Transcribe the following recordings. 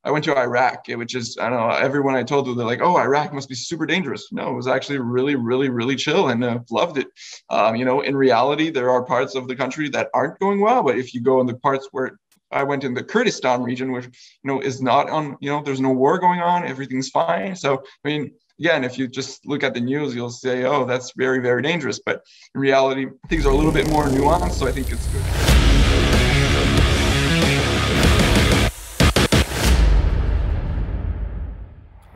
I went to Iraq, which is, I don't know, everyone I told, they're like, oh, Iraq must be super dangerous. No, it was actually really, really, really chill, and loved it. In reality, there are parts of the country that aren't going well, but if you go in the parts where I went in the Kurdistan region, which, is not on, there's no war going on, everything's fine. So, I mean, again, if you just look at the news, you'll say, oh, that's very, very dangerous. But in reality, things are a little bit more nuanced, so I think it's good.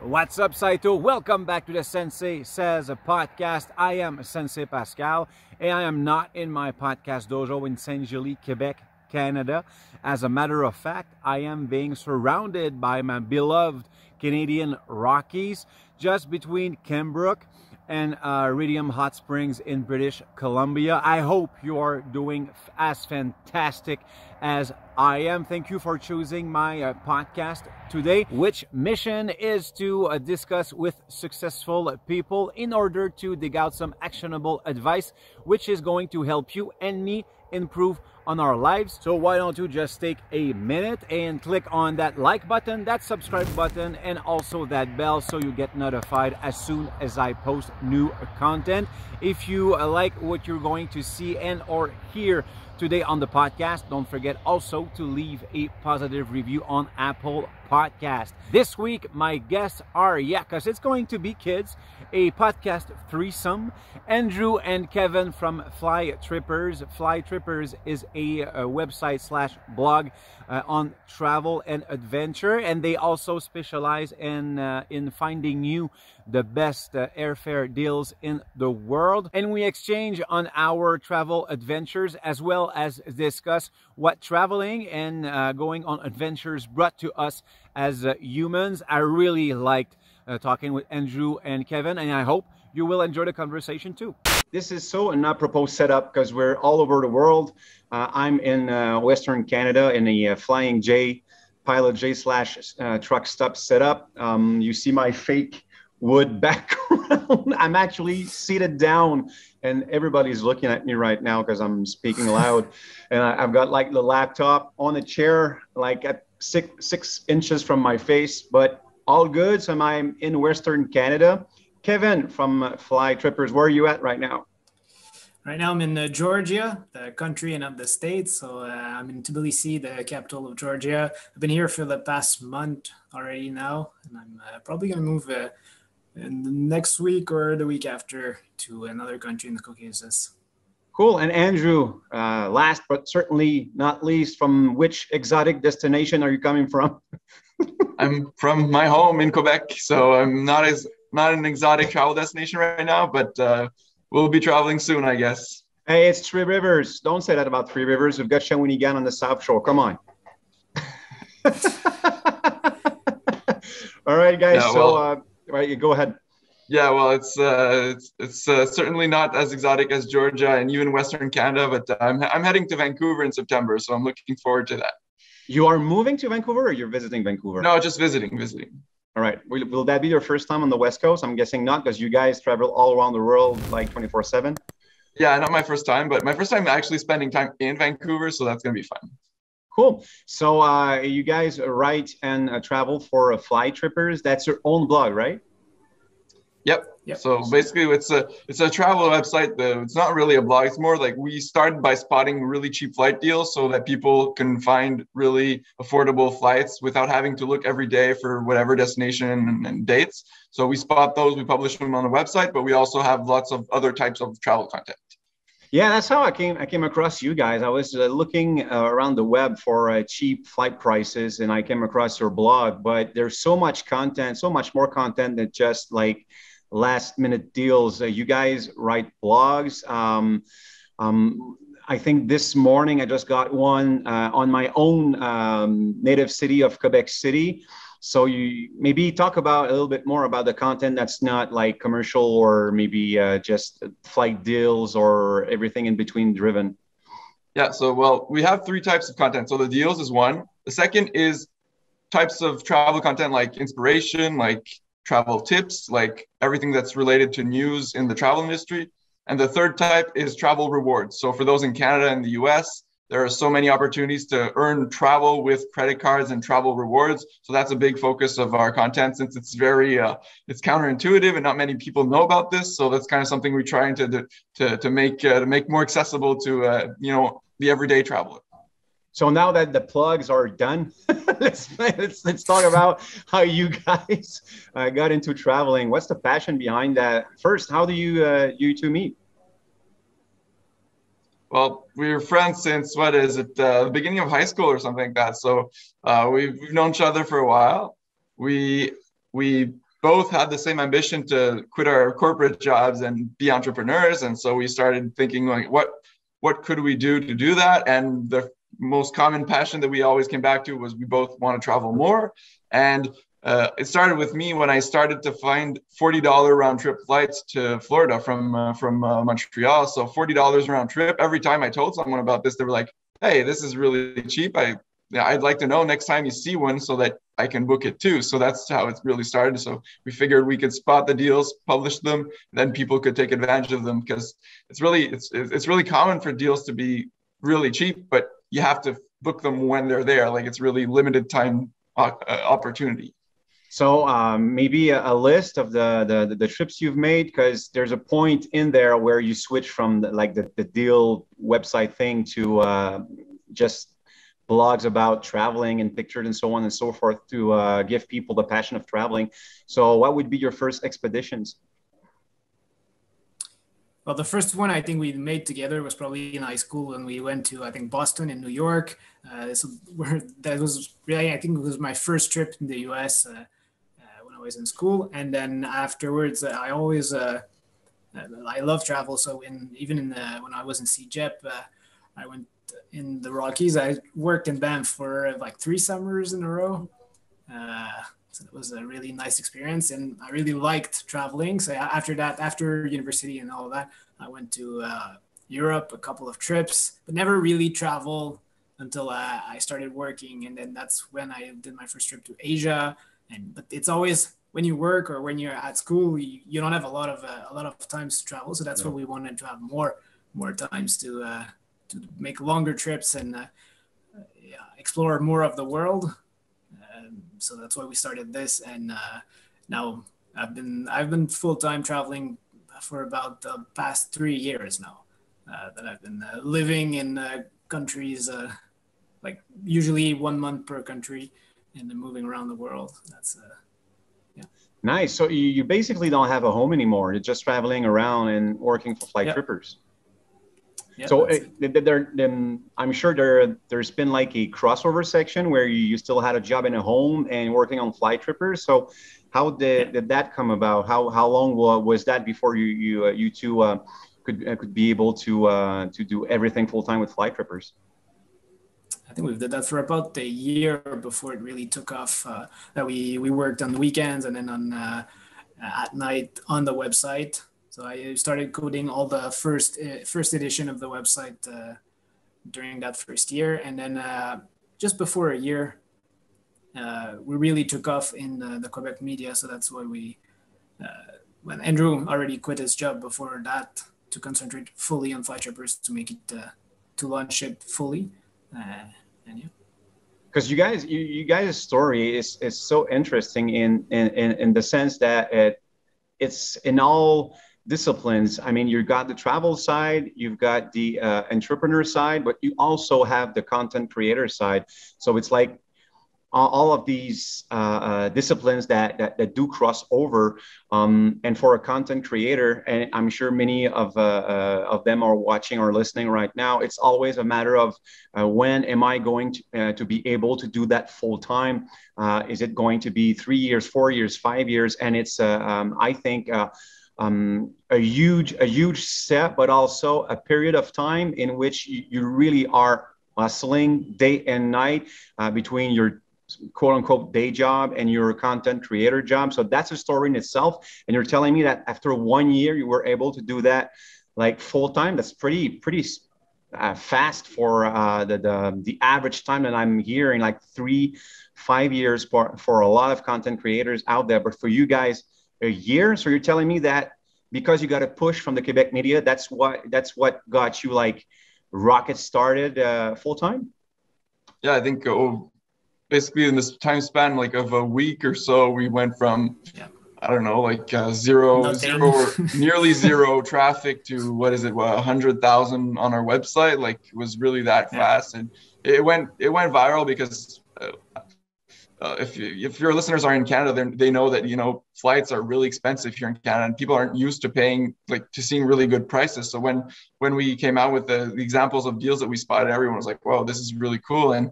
What's up, Seïtos? Welcome back to the Sensei Says podcast. I am Sensei Pascal, and I am not in my podcast dojo in Saint-Julie, Quebec, Canada. As a matter of fact, I am being surrounded by my beloved Canadian Rockies, just between Pembroke and Iridium Hot Springs in British Columbia. I hope you are doing as fantastic as I am. Thank you for choosing my podcast today, which mission is to discuss with successful people in order to dig out some actionable advice, which is going to help you and me improve on our lives. So why don't you just take a minute and click on that like button, that subscribe button, and also that bell so you get notified as soon as I post new content. If you like what you're going to see and or hear today on the podcast, don't forget also to leave a positive review on Apple Podcast. This week, my guests are, because it's going to be kids, a podcast threesome, Andrew and Kevin from Flytrippers. Flytrippers is a website/blog on travel and adventure, and they also specialize in finding you the best airfare deals in the world. And we exchange on our travel adventures, as well as discuss what traveling and going on adventures brought to us as humans. I really liked talking with Andrew and Kevin, and I hope you will enjoy the conversation too. This is so an apropos setup because we're all over the world. I'm in Western Canada in a Flying J, Pilot J / truck stop setup. You see my fake wood background. I'm actually seated down and everybody's looking at me right now because I'm speaking loud. And I've got like the laptop on the chair, like at six inches from my face, but all good. So I'm in Western Canada. Kevin from Flytrippers, where are you at right now? Right now I'm in Georgia, the country and of the state. So I'm in Tbilisi, the capital of Georgia. I've been here for the past month already now, and I'm probably going to move in the next week or the week after to another country in the Caucasus. Cool. And Andrew, last but certainly not least, from which exotic destination are you coming from? I'm from my home in Quebec, so I'm not an exotic travel destination right now, but we'll be traveling soon, I guess. Hey, it's Three Rivers. Don't say that about Three Rivers. We've got Shawinigan on the South Shore. Come on. All right, guys. Yeah, well, all right, go ahead. Yeah, well, it's certainly not as exotic as Georgia and even Western Canada, but I'm heading to Vancouver in September, so I'm looking forward to that. You are moving to Vancouver, or you're visiting Vancouver? No, just visiting. All right. Will that be your first time on the West Coast? I'm guessing not, because you guys travel all around the world like 24/7. Yeah, not my first time, but my first time actually spending time in Vancouver, so that's going to be fun. Cool. So you guys write and travel for Flytrippers. That's your own blog, right? Yep. So basically, it's a travel website. It's not really a blog. It's more like we started by spotting really cheap flight deals so that people can find really affordable flights without having to look every day for whatever destination and dates. So we spot those, we publish them on the website, but we also have lots of other types of travel content. Yeah, that's how I came across you guys. I was looking around the web for cheap flight prices, and I came across your blog. But there's so much content, so much more content than just like last minute deals. You guys write blogs. I think this morning I just got one on my own native city of Quebec City. So you maybe talk about a little bit more about the content that's not like commercial or maybe just flight deals or everything in between driven. Yeah, so well, we have three types of content. So the deals is one. The second is types of travel content like inspiration, like travel tips, like everything that's related to news in the travel industry. And the third type is travel rewards. So for those in Canada and the US, there are so many opportunities to earn travel with credit cards and travel rewards. So that's a big focus of our content, since it's very, it's counterintuitive and not many people know about this. So that's kind of something we're trying to make more accessible to, you know, the everyday traveler. So now that the plugs are done, let's talk about how you guys got into traveling. What's the passion behind that? First, how do you two meet? Well, we were friends since, what is it, the beginning of high school or something like that. So we've known each other for a while. We both had the same ambition to quit our corporate jobs and be entrepreneurs. And so we started thinking, like, what could we do to do that? And the most common passion that we always came back to was we both want to travel more. And it started with me when I started to find $40 round trip flights to Florida from Montreal. So $40 round trip. Every time I told someone about this, they were like, "Hey, this is really cheap. I'd like to know next time you see one so that I can book it too." So that's how it really started. So we figured we could spot the deals, publish them, then people could take advantage of them, because it's really common for deals to be really cheap, but you have to book them when they're there. Like, it's really limited time opportunity. So maybe a list of the trips you've made, because there's a point in there where you switch from the deal website thing to just blogs about traveling and pictures and so on and so forth to give people the passion of traveling. So what would be your first expeditions? Well, the first one I think we made together was probably in high school when we went to, I think, Boston and New York. That was really, I think it was my first trip in the US when I was in school. And then afterwards, I always, I love travel. So when I was in CJEP, I went in the Rockies. I worked in Banff for like 3 summers in a row. So it was a really nice experience, and I really liked traveling. So after that, after university and all of that, I went to Europe, a couple of trips, but never really traveled until I started working. And then that's when I did my first trip to Asia. But it's always when you work or when you're at school, you don't have a lot of times to travel. So that's what we wanted, to have more times to make longer trips and explore more of the world. So that's why we started this, and now I've been full-time traveling for about the past 3 years now. That I've been living in countries, like usually 1 month per country, and then moving around the world. That's Nice. So you basically don't have a home anymore. You're just traveling around and working for Flytrippers. Yeah, so I'm sure there's been like a crossover section where you still had a job in a home and working on Flytrippers. So how did that come about? How long was that before you two could be able to do everything full time with Flytrippers? I think we did that for about a year before it really took off. That we worked on the weekends and then on at night on the website. So I started coding all the first edition of the website during that first year, and then just before a year, we really took off in the Quebec media. So that's why when Andrew already quit his job before that to concentrate fully on Flytrippers to make it to launch it fully, and yeah. Because you guys' story is so interesting in the sense that it's in all disciplines. I mean, you've got the travel side, you've got the entrepreneur side, but you also have the content creator side. So it's like all of these disciplines that do cross over. And for a content creator, and I'm sure many of them are watching or listening right now, it's always a matter of when am I going to be able to do that full time? Is it going to be 3 years, 4 years, 5 years? And it's I think a huge step, but also a period of time in which you really are hustling day and night between your quote unquote day job and your content creator job. So that's a story in itself. And you're telling me that after 1 year, you were able to do that like full time. That's pretty fast for the average time that I'm hearing, like 3-5 years for a lot of content creators out there. But for you guys, a year. So you're telling me that because you got a push from the Quebec media, that's what got you like rocket started full time? Yeah, I think basically in this time span, like of a week or so, we went from, I don't know, like zero, nearly zero traffic to what is it, 100,000 on our website. Like it was really that fast, and it went viral because if your listeners are in Canada, they know that, you know, flights are really expensive here in Canada, and people aren't used to paying, like, to seeing really good prices. So when we came out with the examples of deals that we spotted, everyone was like, "Wow, this is really cool." And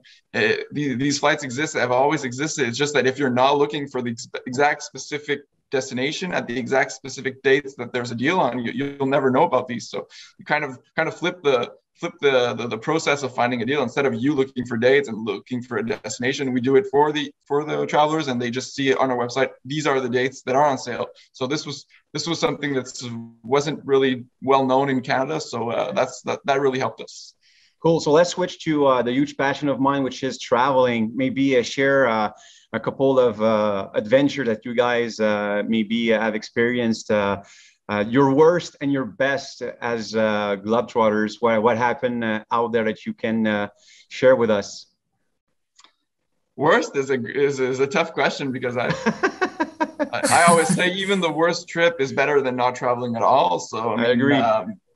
these flights exist, have always existed. It's just that if you're not looking for the exact specific destination at the exact specific dates that there's a deal on, you'll never know about these. So you kind of flip the process of finding a deal. Instead of you looking for dates and looking for a destination, we do it for the travelers, and they just see it on our website. These are the dates that are on sale. So this was something that wasn't really well known in Canada. So that really helped us. Cool. So let's switch to the huge passion of mine, which is traveling. Maybe share a couple of adventure that you guys maybe have experienced. Your worst and your best as Globetrotters. What happened out there that you can share with us? Worst is a tough question, because I always say even the worst trip is better than not traveling at all. So I agree.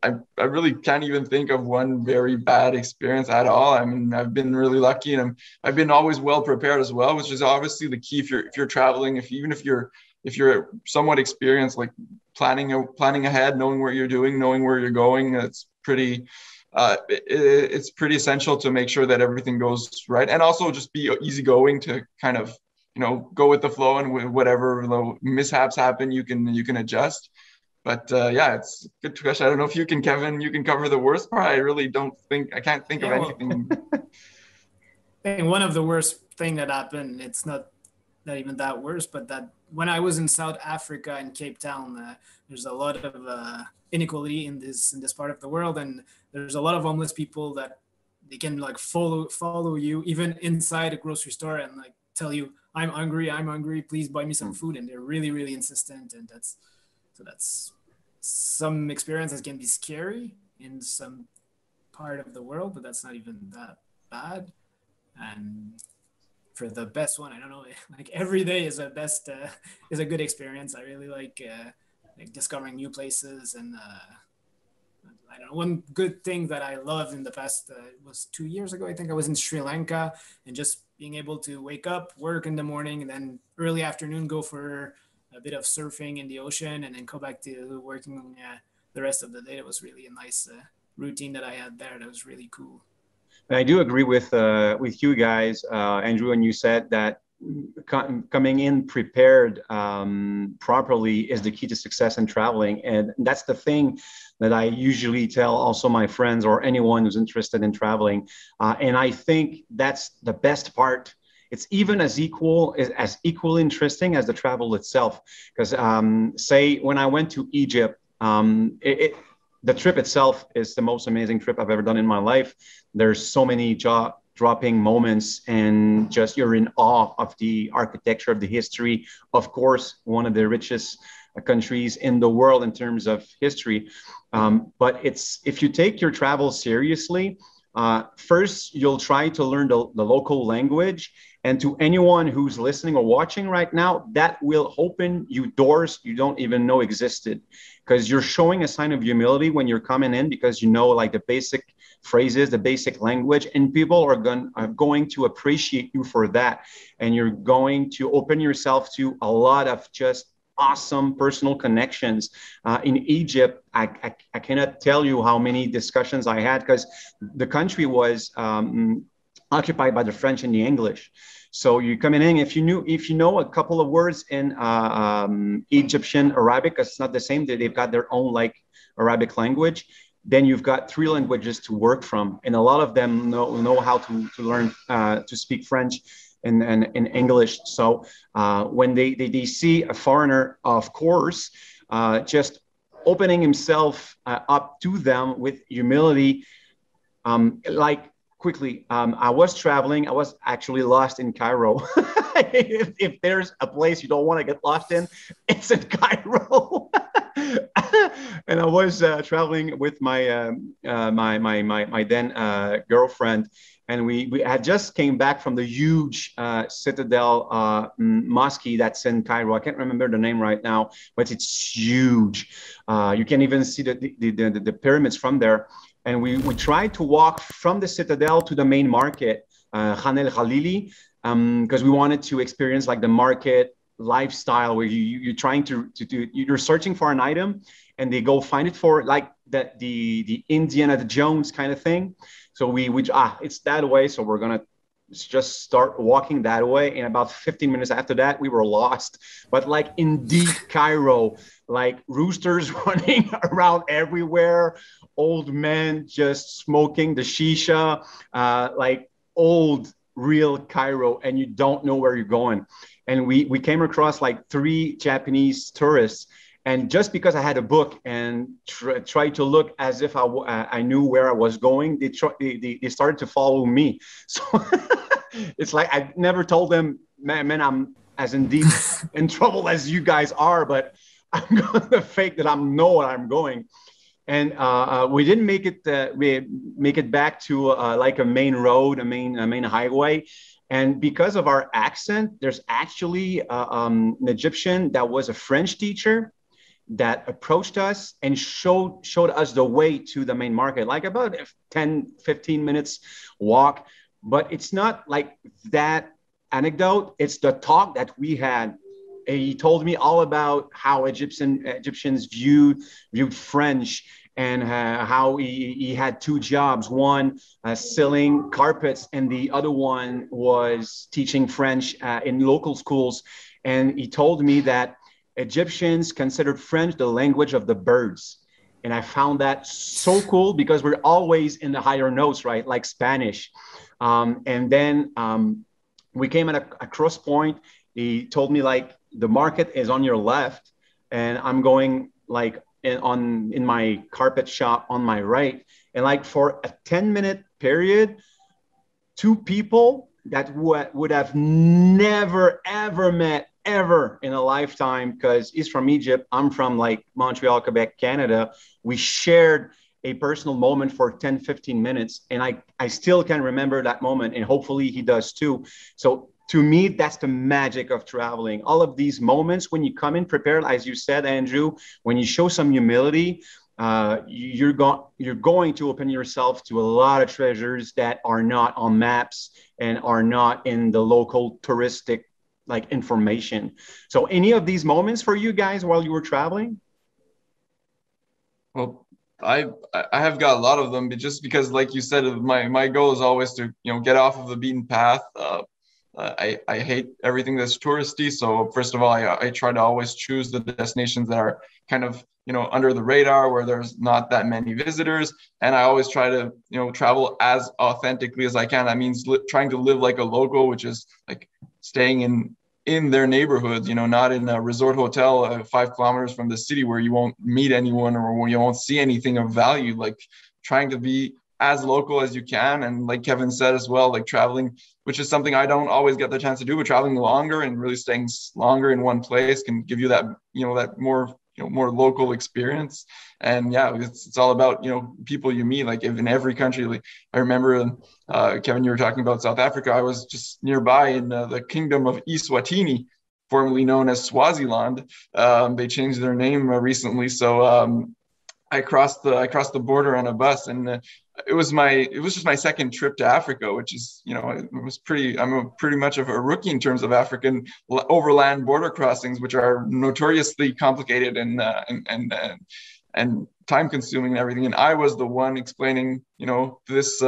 I really can't even think of one very bad experience at all. I mean, I've been really lucky, and I've been always well prepared as well, which is obviously the key if you're traveling. Even if you're somewhat experienced, like planning ahead, knowing what you're doing, knowing where you're going, it's pretty essential to make sure that everything goes right, and also just be easygoing to kind of, you know, go with the flow, and whatever mishaps happen, you can adjust. But yeah, it's a good question. I don't know if Kevin, you can cover the worst part. I can't think of anything. I think one of the worst thing that happened, it's not even that worse, but that when I was in South Africa in Cape Town, there's a lot of inequality in this part of the world, and there's a lot of homeless people that they can like follow you even inside a grocery store and like tell you, I'm hungry, please buy me some food, and they're really, really insistent. And that's some experiences can be scary in some part of the world, but that's not even that bad. And for the best one, I don't know, like every day is a good experience. I really like discovering new places, and I don't know, one good thing that I loved in the past was 2 years ago, I think I was in Sri Lanka, and just being able to wake up, work in the morning, and then early afternoon go for a bit of surfing in the ocean, and then go back to working the rest of the day. It was really a nice routine that I had there. That was really cool. And I do agree with you guys, Andrew, and you said that coming in prepared properly is the key to success in traveling. And that's the thing that I usually tell also my friends or anyone who's interested in traveling. And I think that's the best part. It's even as equally interesting as the travel itself. Because say when I went to Egypt, the trip itself is the most amazing trip I've ever done in my life. There's so many jaw-dropping moments, and just you're in awe of the architecture, of the history. Of course, one of the richest countries in the world in terms of history. But if you take your travel seriously, first you'll try to learn the local language. And to anyone who's listening or watching right now, that will open you doors you don't even know existed, because you're showing a sign of humility when you're coming in, because you know like the basic phrases, the basic language, and people are going to appreciate you for that. And you're going to open yourself to a lot of just awesome personal connections. In Egypt, I cannot tell you how many discussions I had, because the country was occupied by the French and the English. So you're coming in, if you know a couple of words in Egyptian Arabic, because it's not the same, they've got their own like Arabic language, then you've got 3 languages to work from. And a lot of them know how to learn to speak French and English. So when they see a foreigner, of course, just opening himself up to them with humility, quickly, I was traveling. I was actually lost in Cairo. if there's a place you don't want to get lost in, it's in Cairo. And I was traveling with my then girlfriend, and we had just came back from the huge Citadel mosque that's in Cairo. I can't remember the name right now, but it's huge. You can even see the pyramids from there. And we tried to walk from the Citadel to the main market, Khan el Khalili, because we wanted to experience like the market lifestyle where you're trying to do, you're searching for an item and they go find it for like the Indiana Jones kind of thing. So we it's that way, so we're gonna just start walking that way. And about 15 minutes after that, we were lost, but like in deep Cairo, like roosters running around everywhere, old men just smoking the shisha, like old real Cairo, and you don't know where you're going. And we came across like 3 Japanese tourists, and just because I had a book and tried to look as if I knew where I was going, they started to follow me. So it's like I never told them, man, I'm as in deep in trouble as you guys are, but I'm going to fake that I know where I'm going. And we didn't make it back to like a main road, a main highway. And because of our accent, there's actually an Egyptian that was a French teacher that approached us and showed us the way to the main market, like about 10, 15 minutes walk. But it's not like that anecdote. It's the talk that we had. He told me all about how Egyptians viewed French, and how he had 2 jobs, one selling carpets and the other one was teaching French in local schools. And he told me that Egyptians considered French the language of the birds. And I found that so cool because we're always in the higher notes, right? Like Spanish. And then we came at a cross point. He told me like the market is on your left, and I'm going like in my carpet shop on my right. And like for a 10-minute period, 2 people that would have never ever met ever in a lifetime, because he's from Egypt, I'm from like Montreal, Quebec, Canada. We shared a personal moment for 10, 15 minutes. And I still can remember that moment, and hopefully he does too. So to me, that's the magic of traveling. All of these moments when you come in prepared, as you said, Andrew, when you show some humility, you're going to open yourself to a lot of treasures that are not on maps and are not in the local touristic like information. So any of these moments for you guys while you were traveling? Well, I have got a lot of them, but just because, like you said, my goal is always to get off of the beaten path. I hate everything that's touristy. So first of all, I try to always choose the destinations that are kind of under the radar, where there's not that many visitors, and I always try to travel as authentically as I can. That means trying to live like a local, which is like staying in their neighborhoods, not in a resort hotel 5 kilometers from the city where you won't meet anyone or where you won't see anything of value. Like trying to be as local as you can. And like Kevin said as well, like traveling, which is something I don't always get the chance to do, but traveling longer and really staying longer in one place can give you that, that more local experience. And yeah, it's all about people you meet. Like in every country, like I remember Kevin, you were talking about South Africa. I was just nearby in the kingdom of Eswatini, formerly known as Swaziland. They changed their name recently, so I crossed the border on a bus, and it was just my second trip to Africa, which is I'm pretty much of a rookie in terms of African overland border crossings, which are notoriously complicated and time consuming and everything. And I was the one explaining, this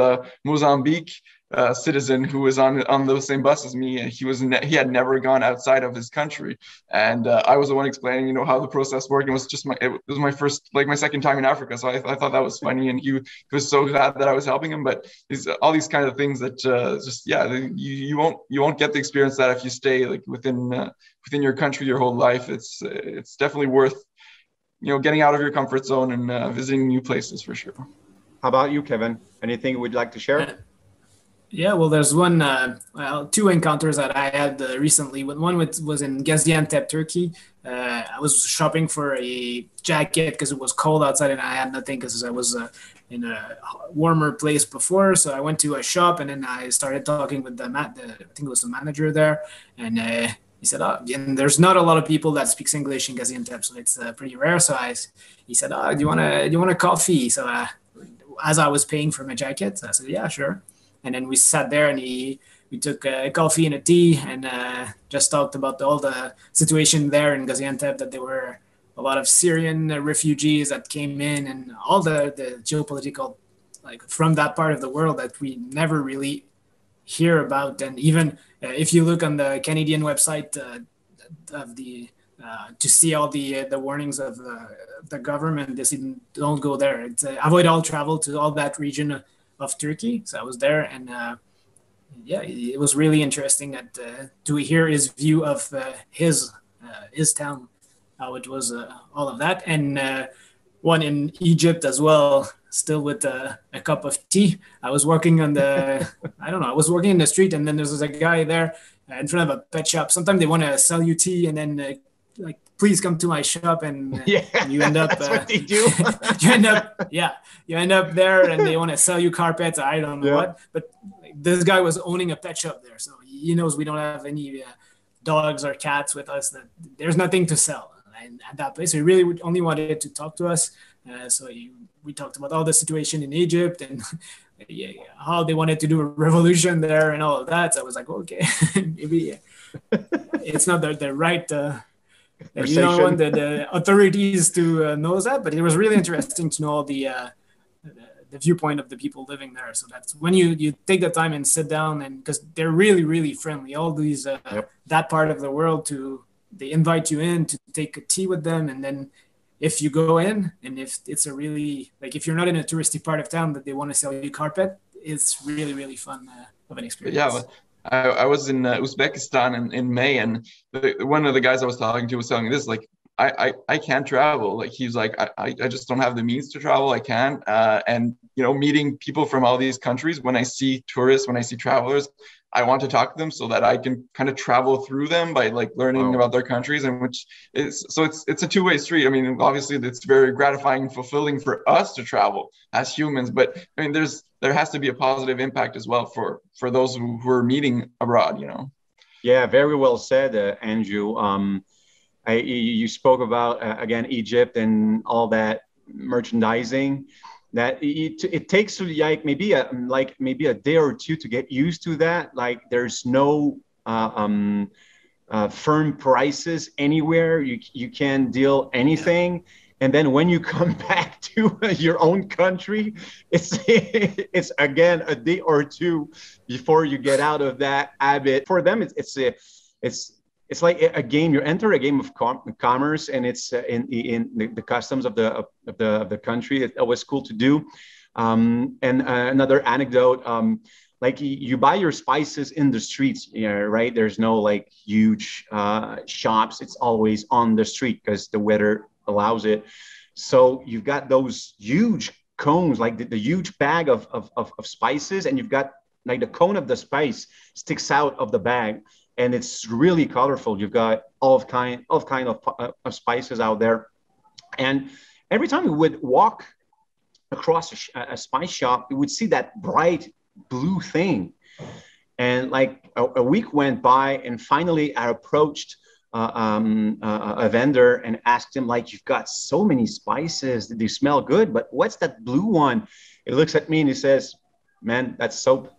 Mozambique citizen who was on the same bus as me, and he had never gone outside of his country, and I was the one explaining how the process worked. It was my first, like my second time in Africa, so I thought that was funny, and he was so glad that I was helping him. But all these kind of things that you won't get the experience that if you stay like within your country your whole life. It's definitely worth getting out of your comfort zone and visiting new places for sure. How about you, Kevin? Anything you would like to share? Yeah, well, there's two encounters that I had recently. One was in Gaziantep, Turkey. I was shopping for a jacket because it was cold outside and I had nothing because I was in a warmer place before. So I went to a shop and then I started talking with I think it was the manager there, and he said, "Oh, and there's not a lot of people that speaks English in Gaziantep, so it's pretty rare." So he said, "Oh, do you want a coffee?" So as I was paying for my jacket, I said, "Yeah, sure." And then we sat there and we took a coffee and a tea and just talked about all the situation there in Gaziantep, that there were a lot of Syrian refugees that came in and all the geopolitical, like from that part of the world that we never really hear about. And even if you look on the Canadian website of the to see all the warnings of the government, they say don't go there. It's avoid all travel to all that region of Turkey. So I was there, and yeah, it was really interesting to hear his view of his town, how it was, all of that. And one in Egypt as well, still with a cup of tea. I was walking on the, I was walking in the street, and then there's a guy there in front of a pet shop. Sometimes they want to sell you tea, and then like, please come to my shop, and you end up that's what they do. you end up there and they want to sell you carpets. I don't know what, but this guy was owning a pet shop there, so he knows we don't have any dogs or cats with us, that there's nothing to sell. And at that place, he really only wanted to talk to us. So we talked about all the situation in Egypt and how they wanted to do a revolution there and all of that. So I was like, okay, maybe it's not the right you don't want the authorities to know that, but it was really interesting to know all the viewpoint of the people living there. So that's when you take the time and sit down, and because they're really, really friendly, all these that part of the world, they invite you in to take a tea with them. And then if you go in, and if it's a really, like, if you're not in a touristy part of town that they want to sell you carpet, it's really, really fun of an experience. Yeah. I was in Uzbekistan in May, and one of the guys I was talking to was telling me this, like, I can't travel. Like, he's like, I just don't have the means to travel. I can't. And, meeting people from all these countries, when I see tourists, when I see travelers, I want to talk to them so that I can kind of travel through them by like learning about their countries, and it's a two-way street. I mean, obviously it's very gratifying and fulfilling for us to travel as humans, but I mean, there has to be a positive impact as well for those who are meeting abroad, Yeah, very well said, Andrew. You spoke about again Egypt and all that merchandising. That it takes like maybe a day or two to get used to that. Like, there's no firm prices anywhere. You can deal anything. And then when you come back to your own country, it's again a day or two before you get out of that habit. For them, it's like a game. You enter a game of commerce, and it's in the customs of the country. It's always cool to do. And another anecdote, like, you buy your spices in the streets, right? There's no like huge shops. It's always on the street because the weather allows it. So you've got those huge cones, like the huge bag of spices, and you've got like the cone of the spice sticks out of the bag. And it's really colorful. You've got all kind of spices out there. And every time we would walk across a spice shop, we would see that bright blue thing. And like a week went by, and finally I approached a vendor and asked him, like, you've got so many spices, they smell good, but what's that blue one? He looks at me and he says, man, that's soap.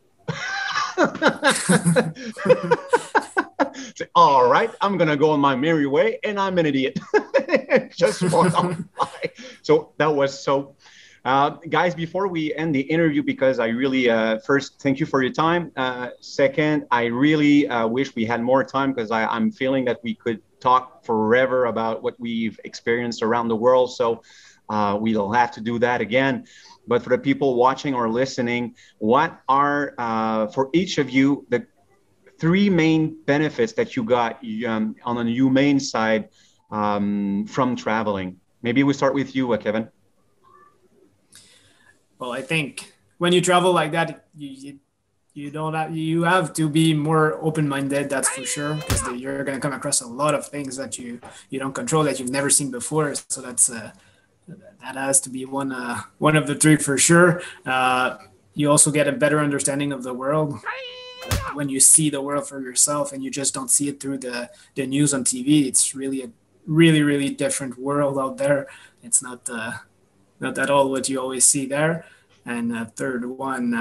Say, all right, I'm gonna go on my merry way, and I'm an idiot. Just walk on by. So that was so. Guys, before we end the interview, because I really first thank you for your time. Second, I really wish we had more time, because I'm feeling that we could talk forever about what we've experienced around the world. So we'll have to do that again. But for the people watching or listening, what are for each of you the three main benefits that you got on the humane side from traveling? Maybe we start with you, Kevin. Well, I think when you travel like that, you you have to be more open-minded, that's for sure, because you're going to come across a lot of things that you don't control, that you've never seen before. So that's that has to be one of the three for sure. You also get a better understanding of the world when you see the world for yourself, and you just don't see it through the news on TV. It's really a really different world out there. It's not at all what you always see there. And third one,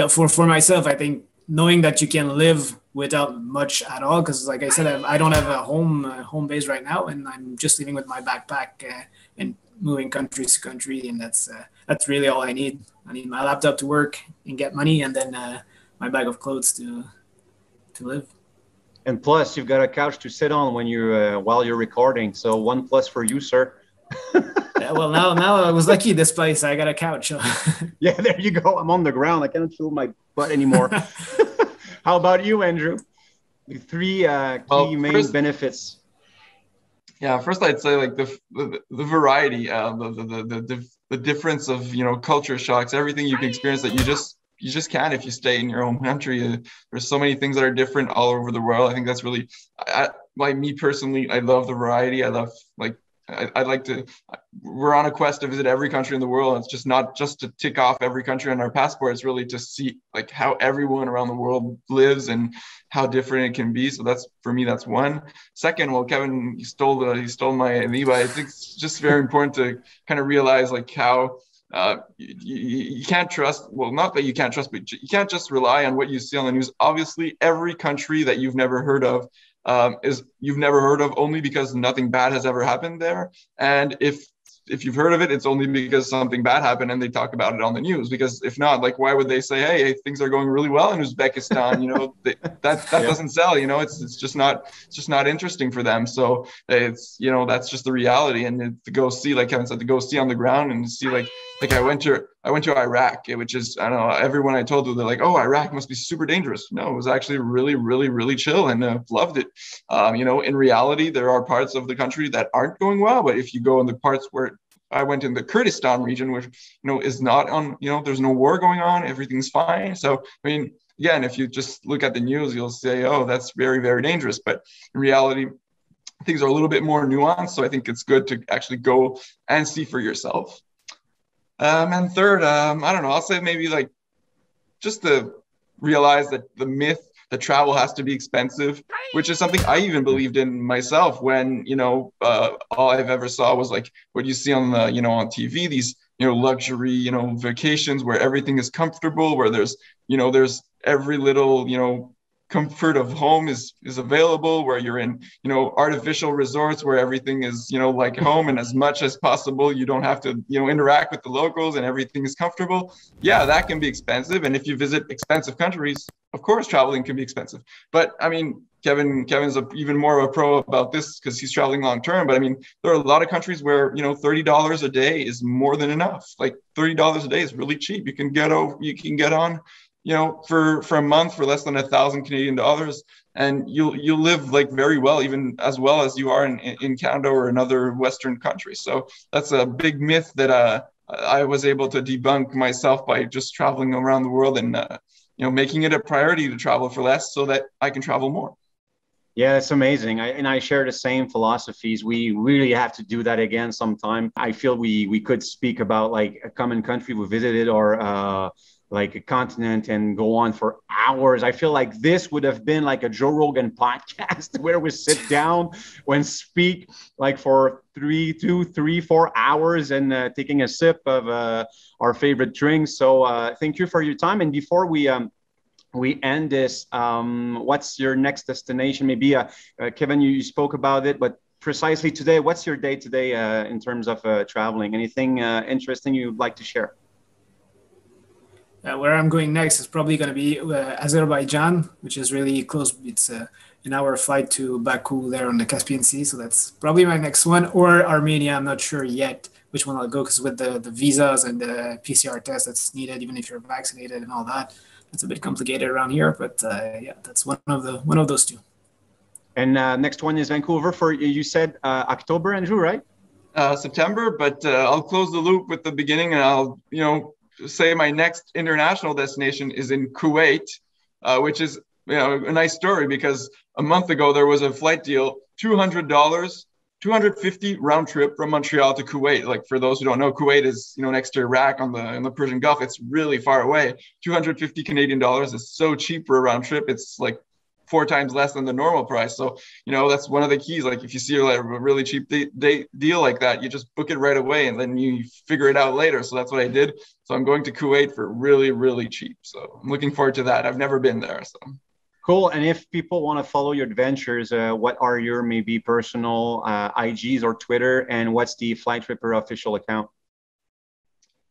for myself, I think knowing that you can live without much at all, because like I said, I don't have a home base right now, and I'm just living with my backpack and moving country to country, and that's really all I need. I need my laptop to work and get money, and then my bag of clothes to live. And plus, you've got a couch to sit on when you're while you're recording. So 1+ for you, sir. Yeah, well, now I was lucky this place. I got a couch. Yeah, there you go. I'm on the ground. I cannot feel my butt anymore. How about you, Andrew? The three key main benefits. Yeah, first I'd say like the variety, the difference of culture shocks, everything you can experience that you just can't if you stay in your own country. There's so many things that are different all over the world. I think that's really, like me personally, I love the variety. I love I'd like to, we're on a quest to visit every country in the world. It's just not just to tick off every country on our passport. It's really to see like how everyone around the world lives and how different it can be. So that's, for me, that's one. Second, well, Kevin, he stole my Levi. I think it's just very important to kind of realize like how you can't trust, well, not that you can't trust, but you can't just rely on what you see on the news. Obviously, every country that you've never heard of only because nothing bad has ever happened there. And if you've heard of it, it's only because something bad happened and they talk about it on the news. Because if not, like, why would they say, hey, things are going really well in Uzbekistan? That doesn't sell. It's just not interesting for them. So it's, that's just the reality. And to go see, like Kevin said, to go see on the ground and to see like I went to Iraq, which is, I don't know, everyone I told, they're like, oh, Iraq must be super dangerous. No, it was actually really chill, and loved it. In reality, there are parts of the country that aren't going well, but if you go in the parts where I went in the Kurdistan region, which, is not on, there's no war going on, everything's fine. So, I mean, again, if you just look at the news, you'll say, oh, that's very, very dangerous. But in reality, things are a little bit more nuanced. So I think it's good to actually go and see for yourself. And third, I don't know, I'll say maybe like just to realize that the myth that travel has to be expensive, which is something I even believed in myself when, all I've ever saw was like what you see on the, on TV, these, luxury, vacations where everything is comfortable, where there's every little, comfort of home is available, where you're in, artificial resorts where everything is, like home, and as much as possible, you don't have to, interact with the locals and everything is comfortable. Yeah, that can be expensive. And if you visit expensive countries, of course, traveling can be expensive. But I mean, Kevin's even more of a pro about this because he's traveling long term. But I mean, there are a lot of countries where, $30 a day is more than enough. Like $30 a day is really cheap. You can get on, for a month for less than 1,000 Canadian dollars, and you'll live like very well, even as well as you are in Canada or another Western country. So that's a big myth that I was able to debunk myself by just traveling around the world and making it a priority to travel for less so that I can travel more. Yeah, it's amazing. I share the same philosophies. We really have to do that again sometime. I feel we could speak about like a common country we visited or like a continent and go on for hours. I feel like this would have been like a Joe Rogan podcast where we sit down and speak like for 4 hours and taking a sip of our favorite drink. So thank you for your time. And before we end this, what's your next destination? Maybe Kevin, you spoke about it, but precisely today, what's your day today in terms of traveling? Anything interesting you'd like to share? Where I'm going next is probably going to be Azerbaijan, which is really close. It's an hour flight to Baku there on the Caspian Sea. So that's probably my next one. Or Armenia. I'm not sure yet which one I'll go because with the visas and the PCR test that's needed, even if you're vaccinated and all that, it's a bit complicated around here. But yeah, that's one of those two. And next one is Vancouver for, you said October, Andrew, right? September, but I'll close the loop with the beginning and I'll, say my next international destination is in Kuwait, which is, a nice story, because a month ago there was a flight deal, $200, $250 round trip from Montreal to Kuwait. Like, for those who don't know, Kuwait is, next to Iraq in the Persian Gulf. It's really far away. 250 Canadian dollars is so cheap for a round trip. It's like 4 times less than the normal price. So, that's one of the keys. Like, if you see like a really cheap deal like that, you just book it right away and then you figure it out later. So that's what I did. So I'm going to Kuwait for really, really cheap. So I'm looking forward to that. I've never been there. So cool. And if people want to follow your adventures, what are your maybe personal IGs or Twitter, and what's the Flytripper official account?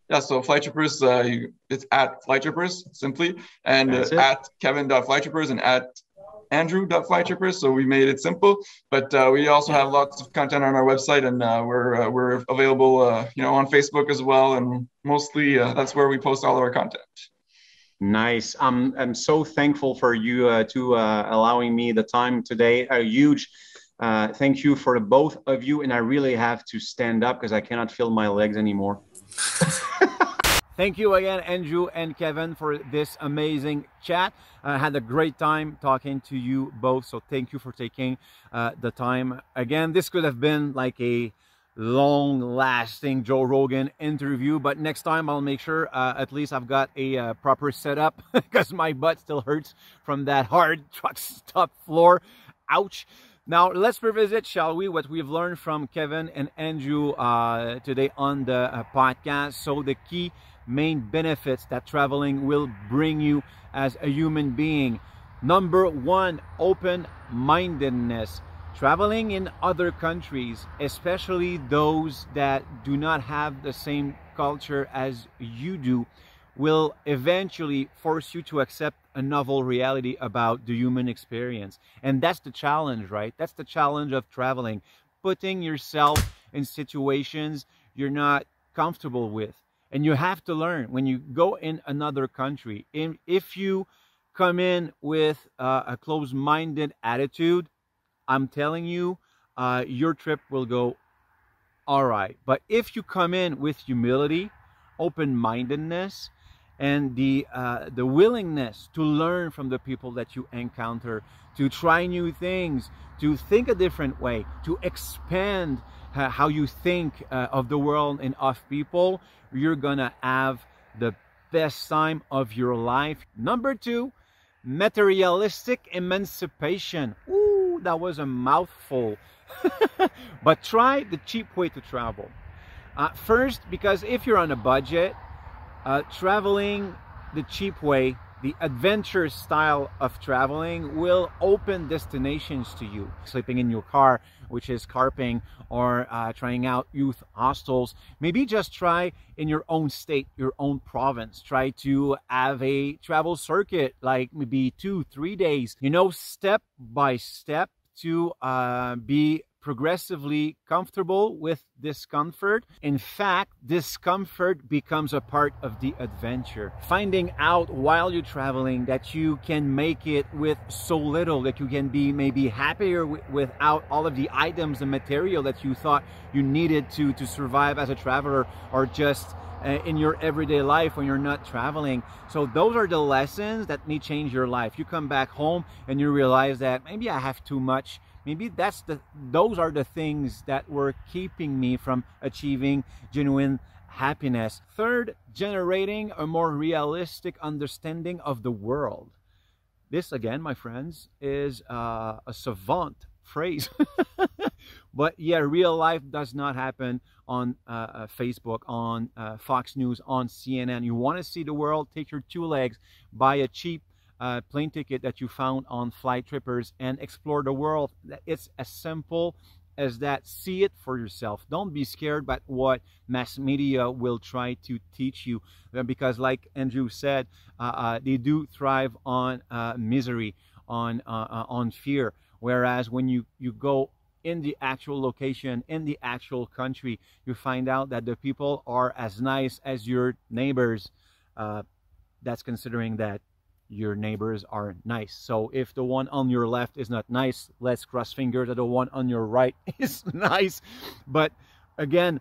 Yeah, so Flytrippers, it's at Flytrippers simply, and at Kevin.Flytrippers and at Andrew.Flytrippers. So we made it simple, but we also have lots of content on our website, and we're available, on Facebook as well, and mostly that's where we post all of our content. Nice. I'm so thankful for you allowing me the time today. A huge thank you for the both of you, and I really have to stand up because I cannot feel my legs anymore. Thank you again, Andrew and Kevin, for this amazing chat. I had a great time talking to you both, so thank you for taking the time. Again, this could have been like a long-lasting Joe Rogan interview, but next time I'll make sure at least I've got a proper setup, because my butt still hurts from that hard truck stop floor. Ouch. Now let's revisit, shall we, what we've learned from Kevin and Andrew today on the podcast. So the key main benefits that traveling will bring you as a human being. Number 1, open-mindedness. Traveling in other countries, especially those that do not have the same culture as you do, will eventually force you to accept a novel reality about the human experience. And that's the challenge, right? That's the challenge of traveling. Putting yourself in situations you're not comfortable with. And you have to learn when you go in another country. If you come in with a closed-minded attitude, I'm telling you, your trip will go all right. But if you come in with humility, open-mindedness, and the willingness to learn from the people that you encounter, to try new things, to think a different way, to expand how you think of the world and of people, you're gonna have the best time of your life. Number 2, materialistic emancipation. Ooh, that was a mouthful. But try the cheap way to travel. First, because if you're on a budget, traveling the cheap way, the adventure style of traveling, will open destinations to you. Sleeping in your car, which is carping, or trying out youth hostels. Maybe just try in your own state, your own province. Try to have a travel circuit, like maybe 2-3 days, step by step, to be progressively comfortable with discomfort. In fact, discomfort becomes a part of the adventure. Finding out while you're traveling that you can make it with so little, that you can be maybe happier without all of the items and material that you thought you needed to survive as a traveler, or just in your everyday life when you're not traveling. So those are the lessons that may change your life. You come back home and you realize that maybe I have too much. Maybe those are the things that were keeping me from achieving genuine happiness. Third, generating a more realistic understanding of the world. This, again, my friends, is a savant phrase. But yeah, real life does not happen on Facebook, on Fox News, on CNN. You want to see the world? Take your 2 legs, buy a cheap plane ticket that you found on Flytrippers, and explore the world. It's as simple as that. See it for yourself. Don't be scared by what mass media will try to teach you, because like Andrew said, they do thrive on misery, on fear. Whereas when you go in the actual location, in the actual country, you find out that the people are as nice as your neighbors. That's considering that your neighbors are nice. So if the one on your left is not nice, let's cross fingers that the one on your right is nice. But again,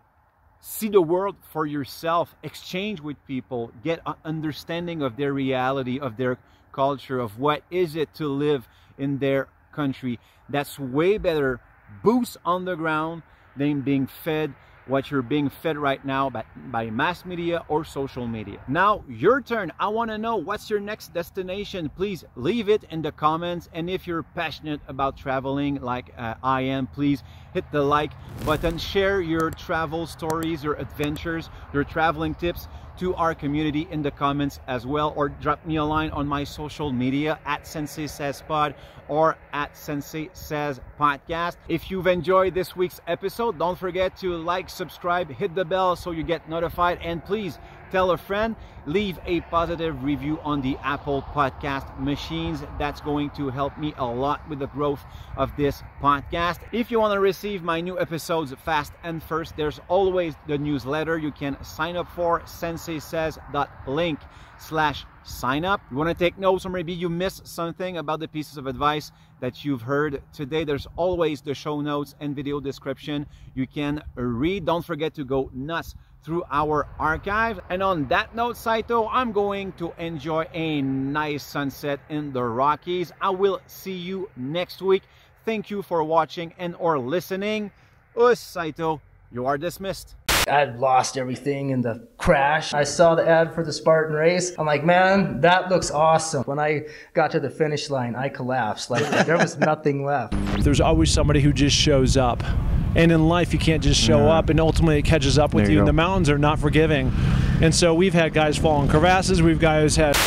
see the world for yourself, exchange with people, get an understanding of their reality, of their culture, of what is it to live in their country. That's way better boots on the ground than being fed what you're being fed right now by mass media or social media. Now, your turn. I want to know, what's your next destination? Please leave it in the comments. And if you're passionate about traveling like I am, please hit the like button. Share your travel stories, your adventures, your traveling tips to our community in the comments as well, or drop me a line on my social media at Sensei Says Pod or at Sensei Says Podcast. If you've enjoyed this week's episode, don't forget to like, subscribe, hit the bell so you get notified, and please tell a friend. Leave a positive review on the Apple Podcast machines. That's going to help me a lot with the growth of this podcast. If you want to receive my new episodes fast and first, there's always the newsletter you can sign up for, senseisays.link/sign up. You want to take notes, or maybe you missed something about the pieces of advice that you've heard today, there's always the show notes and video description you can read. Don't forget to go nuts through our archive. And on that note, Seïtos, I'm going to enjoy a nice sunset in the Rockies. I will see you next week. Thank you for watching and or listening. Seïtos, you are dismissed. I lost everything in the crash. I saw the ad for the Spartan race. I'm like, man, that looks awesome. When I got to the finish line, I collapsed. Like, there was nothing left. There's always somebody who just shows up. And in life, you can't just show up, and ultimately it catches up with you. And the mountains are not forgiving. And so we've had guys fall in crevasses. We've guys had